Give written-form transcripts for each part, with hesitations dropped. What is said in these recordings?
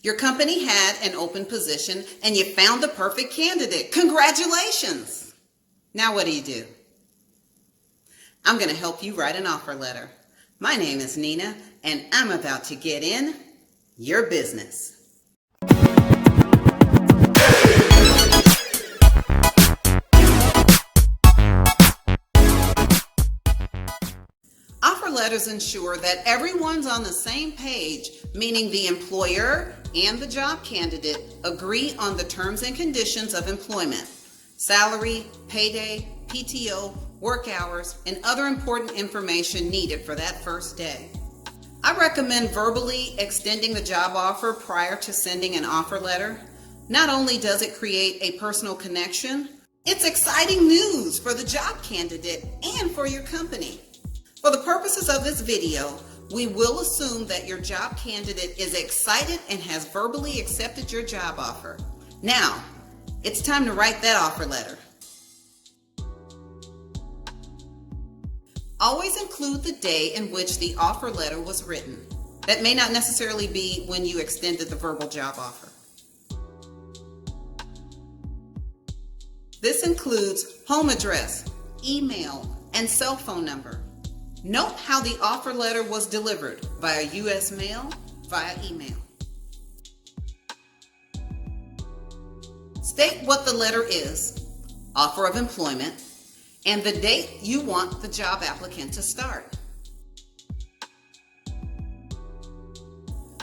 Your company had an open position and you found the perfect candidate. Congratulations! Now what do? I'm going to help you write an offer letter. My name is Nina and I'm about to get in your business. Offer letters ensure that everyone's on the same page, meaning the employer and the job candidate agree on the terms and conditions of employment, salary, payday, PTO, work hours, and other important information needed for that first day. I recommend verbally extending the job offer prior to sending an offer letter. Not only does it create a personal connection, it's exciting news for the job candidate and for your company. For the purposes of this video, we will assume that your job candidate is excited and has verbally accepted your job offer. Now, it's time to write that offer letter. Always include the day in which the offer letter was written. That may not necessarily be when you extended the verbal job offer. This includes home address, email, and cell phone number. Note how the offer letter was delivered, via U.S. mail, via email. State what the letter is, offer of employment, and the date you want the job applicant to start.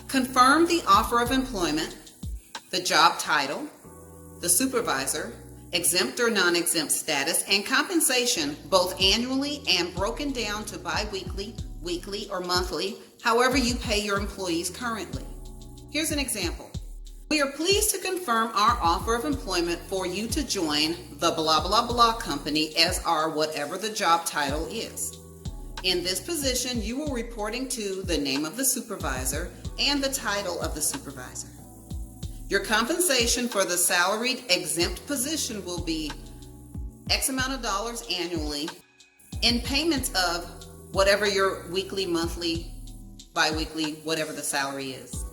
Confirm the offer of employment, the job title, the supervisor, exempt or non-exempt status, and compensation, both annually and broken down to bi-weekly, weekly, or monthly, however you pay your employees currently. Here's an example. We are pleased to confirm our offer of employment for you to join the blah blah blah company as our whatever the job title is. In this position, you will be reporting to the name of the supervisor and the title of the supervisor. Your compensation for the salaried exempt position will be X amount of dollars annually in payments of whatever your weekly, monthly, bi-weekly, whatever the salary is.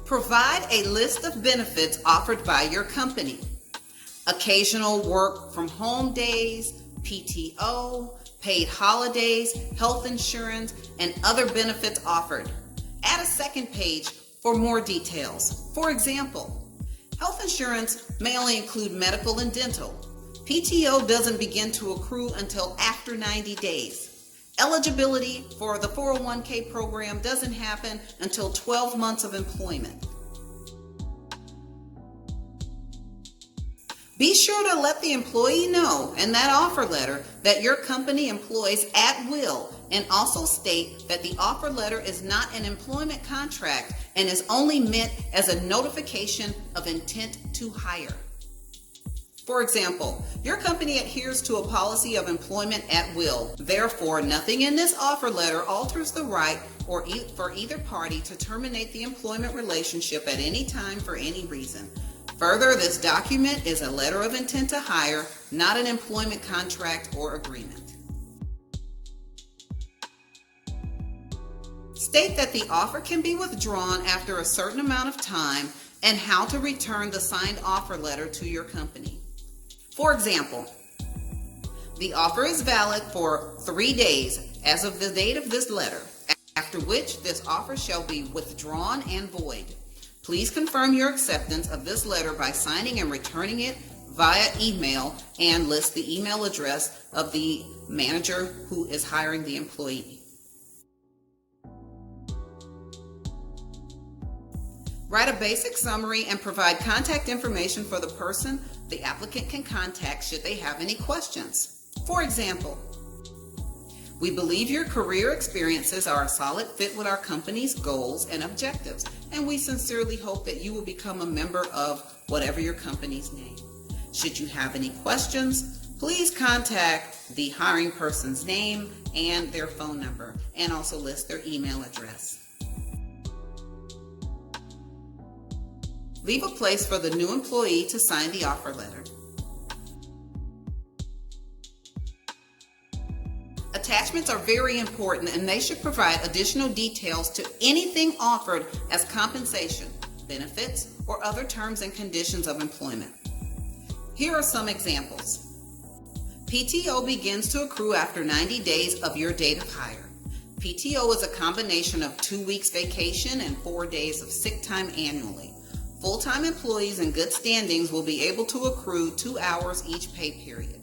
Provide a list of benefits offered by your company. Occasional work from home days, PTO, paid holidays, health insurance, and other benefits offered. Add a second page for more details. For example, health insurance may only include medical and dental. PTO doesn't begin to accrue until after 90 days. Eligibility for the 401k program doesn't happen until 12 months of employment. Be sure to let the employee know in that offer letter that your company employs at will, and also state that the offer letter is not an employment contract and is only meant as a notification of intent to hire. For example, your company adheres to a policy of employment at will. Therefore, nothing in this offer letter alters the right for either party to terminate the employment relationship at any time for any reason. Further, this document is a letter of intent to hire, not an employment contract or agreement. State that the offer can be withdrawn after a certain amount of time and how to return the signed offer letter to your company. For example, the offer is valid for 3 days as of the date of this letter, after which this offer shall be withdrawn and void. Please confirm your acceptance of this letter by signing and returning it via email, and list the email address of the manager who is hiring the employee. Write a basic summary and provide contact information for the person the applicant can contact should they have any questions. For example, we believe your career experiences are a solid fit with our company's goals and objectives, and we sincerely hope that you will become a member of whatever your company's name. Should you have any questions, please contact the hiring person's name and their phone number, and also list their email address. Leave a place for the new employee to sign the offer letter. Attachments are very important and they should provide additional details to anything offered as compensation, benefits, or other terms and conditions of employment. Here are some examples. PTO begins to accrue after 90 days of your date of hire. PTO is a combination of 2 weeks vacation and 4 days of sick time annually. Full-time employees in good standings will be able to accrue 2 hours each pay period.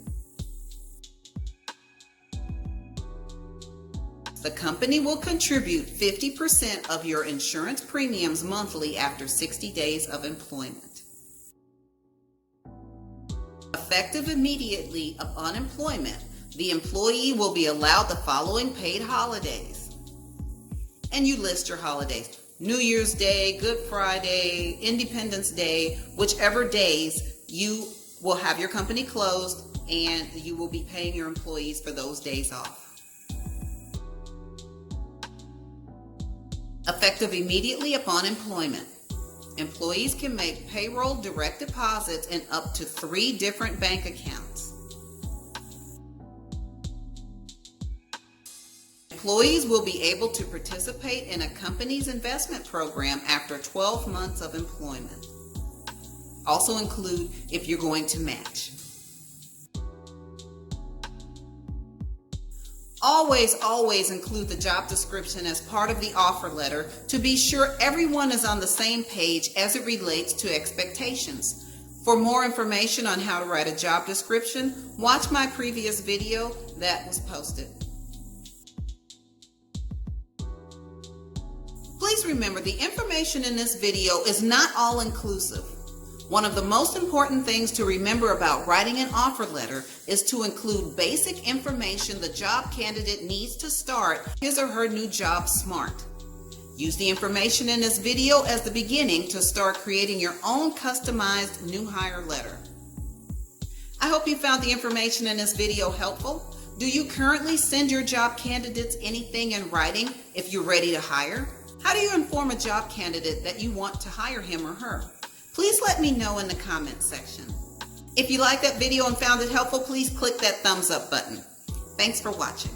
The company will contribute 50% of your insurance premiums monthly after 60 days of employment. Effective immediately upon employment, the employee will be allowed the following paid holidays. And you list your holidays: New Year's Day, Good Friday, Independence Day, whichever days you will have your company closed, and you will be paying your employees for those days off. Effective immediately upon employment, employees can make payroll direct deposits in up to 3 different bank accounts. Employees will be able to participate in a company's investment program after 12 months of employment. Also include if you're going to match. Always include the job description as part of the offer letter to be sure everyone is on the same page as it relates to expectations. For more information on how to write a job description, watch my previous video that was posted. Please remember, the information in this video is not all-inclusive. One of the most important things to remember about writing an offer letter is to include basic information the job candidate needs to start his or her new job smart. Use the information in this video as the beginning to start creating your own customized new hire letter. I hope you found the information in this video helpful. Do you currently send your job candidates anything in writing if you're ready to hire? How do you inform a job candidate that you want to hire him or her? Please let me know in the comments section. If you liked that video and found it helpful, please click that thumbs up button. Thanks for watching.